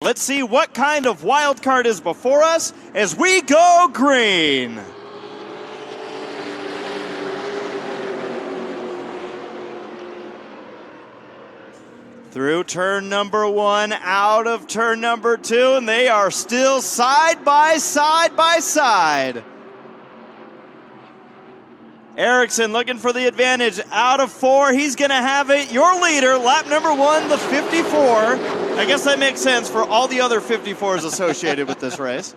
Let's see what kind of wild card is before us as we go green. Through turn number 1, out of turn number 2, and they are still side by side. Erickson looking for the advantage out of 4. He's going to have it. Your leader, lap number 1, the 54. I guess that makes sense for all the other 54s associated with this race.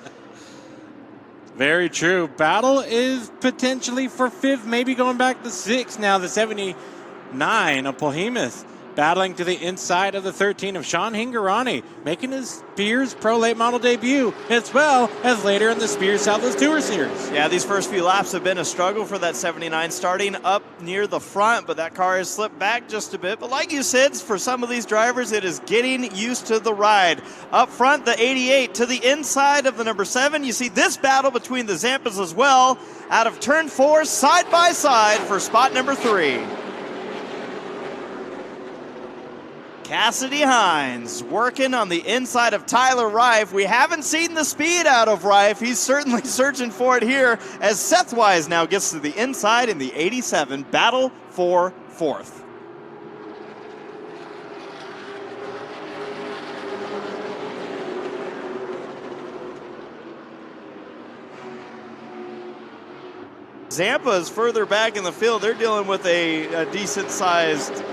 Very true. Battle is potentially for 5th, maybe going back to 6th now. The 79 of Polhemus battling to the inside of the 13 of Sean Hingorani, making his Spears Pro Late Model debut, as well as later in the Spears Southwest Tour Series. Yeah, these first few laps have been a struggle for that 79, starting up near the front, but that car has slipped back just a bit. But like you said, for some of these drivers, it is getting used to the ride. Up front, the 88 to the inside of the number 7. You see this battle between the Zampas as well. Out of turn 4, side by side for spot number 3. Cassidy Hines working on the inside of Tyler Reif. We haven't seen the speed out of Reif. He's certainly searching for it here as Seth Wise now gets to the inside in the 87. Battle for 4th. Zampa is further back in the field. They're dealing with a decent-sized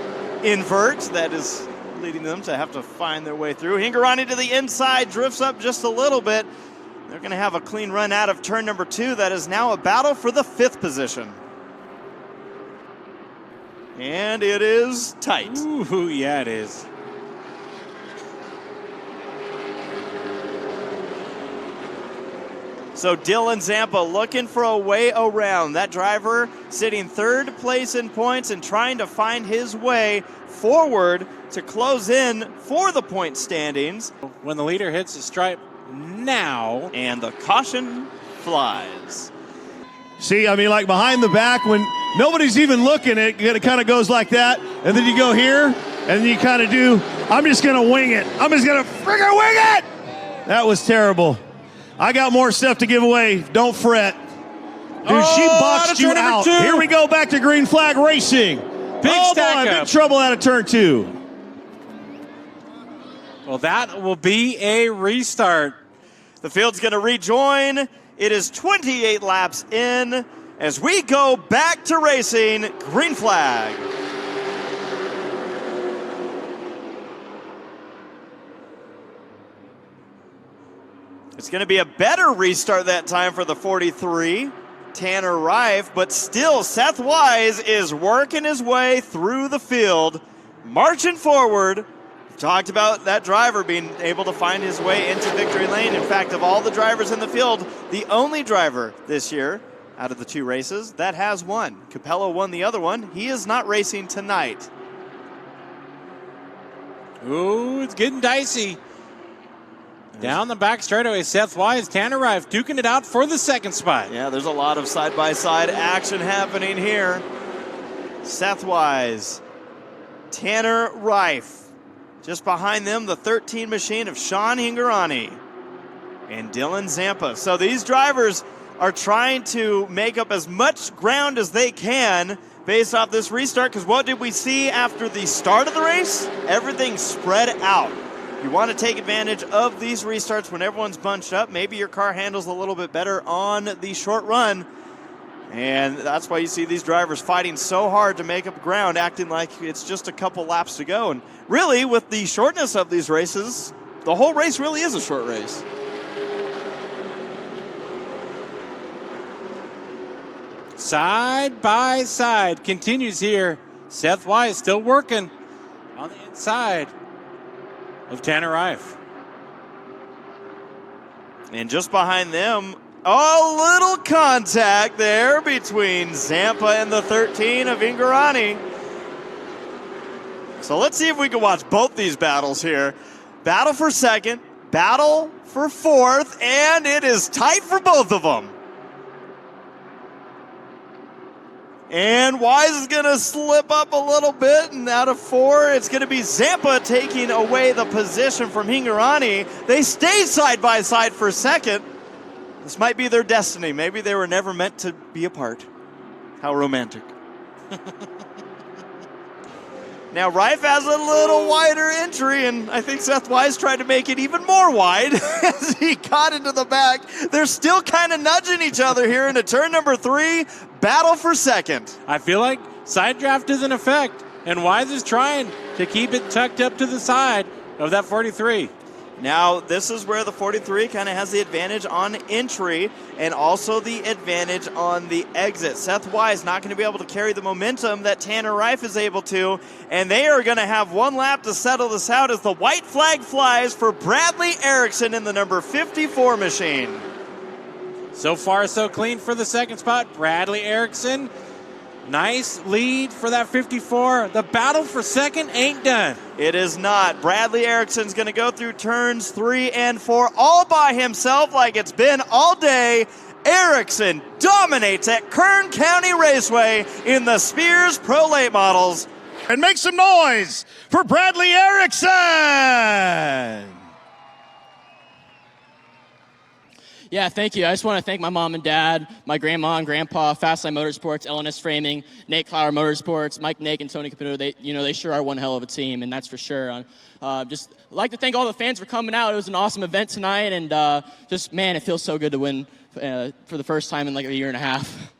invert that is leading them to have to find their way through. Hingorani to the inside, drifts up just a little bit. They're going to have a clean run out of turn number 2. That is now a battle for the 5th position. And it is tight. Ooh, yeah, it is. So Dylan Zampa looking for a way around. That driver sitting 3rd place in points and trying to find his way forward to close in for the point standings. When the leader hits the stripe now. And the caution flies. See, I mean, like behind the back, when nobody's even looking, it kind of goes like that. And then you go here, and then you kind of do, I'm just going to wing it. I'm just going to friggin' wing it! That was terrible. I got more stuff to give away. Don't fret. Dude, she boxed you out. Here we go back to green flag racing. Big trouble out of turn 2. Well, that will be a restart. The field's going to rejoin. It is 28 laps in as we go back to racing. Green flag. It's going to be a better restart that time for the 43, Tanner Reif, but still Seth Wise is working his way through the field, marching forward. We've talked about that driver being able to find his way into victory lane. In fact, of all the drivers in the field, the only driver this year out of the 2 races that has won. Capello won the other one. He is not racing tonight. Ooh, it's getting dicey. Down the back straightaway, Seth Wise, Tanner Reif duking it out for the 2nd spot. Yeah, there's a lot of side-by-side action happening here. Seth Wise, Tanner Reif. Just behind them, the 13 machine of Sean Hingorani and Dylan Zampa. So these drivers are trying to make up as much ground as they can based off this restart, because what did we see after the start of the race? Everything spread out. You want to take advantage of these restarts when everyone's bunched up. Maybe your car handles a little bit better on the short run. And that's why you see these drivers fighting so hard to make up ground, acting like it's just a couple laps to go. And really, with the shortness of these races, the whole race really is a short race. Side by side continues here. Seth Wise still working on the inside of Tanner Reif. And just behind them, a little contact there between Zampa and the 13 of Hingorani. So let's see if we can watch both these battles here. Battle for 2nd, battle for 4th, and it is tight for both of them. And Wise is going to slip up a little bit, and out of 4, it's going to be Zampa taking away the position from Hingorani. They stay side by side for second. This might be their destiny. Maybe they were never meant to be apart. How romantic. Now, Rife has a little wider entry, and I think Seth Wise tried to make it even more wide as he got into the back. They're still kind of nudging each other here into turn number 3. Battle for second. I feel like side draft is in effect, and Wise is trying to keep it tucked up to the side of that 43. Now, this is where the 43 kind of has the advantage on entry and also the advantage on the exit. Seth Wise not going to be able to carry the momentum that Tanner Rife is able to, and they are going to have one lap to settle this out as the white flag flies for Bradley Erickson in the number 54 machine. So far, so clean for the second spot. Bradley Erickson, nice lead for that 54. The battle for second ain't done. It is not. Bradley Erickson's going to go through turns 3 and 4 all by himself like it's been all day. Erickson dominates at Kern County Raceway in the Spears Pro Late Models. And make some noise for Bradley Erickson. Yeah, thank you. I just want to thank my mom and dad, my grandma and grandpa, Fastline Motorsports, LNS Framing, Nate Clower Motorsports, Mike Nake, and Tony Caputo. They sure are one hell of a team, and that's for sure. Just like to thank all the fans for coming out. It was an awesome event tonight, and just, man, it feels so good to win for the first time in like a year and a half.